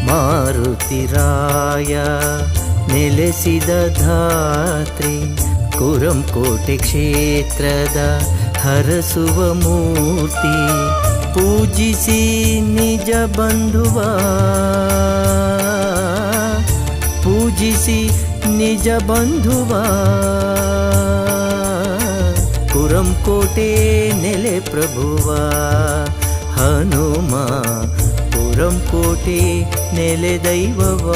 ಮಾರುತಿರಾಯ ನೆಲೆಸಿದ ಧಾತ್ರಿ ಕುರಂಕೋಟೆ ಕ್ಷೇತ್ರದ ಹರಸುವ ಮೂರ್ತಿ ಪೂಜಿಸಿ ನಿಜ ಬಂಧುವ ಪೂಜಿಸಿ ನಿಜ ಬಂಧುವ ಕುರಂಕೋಟೆ ನೆಲೆ ಪ್ರಭುವ ಹನುಮ ಕುರಂಕೋಟೆ ನೆಲೆ ದೈವವ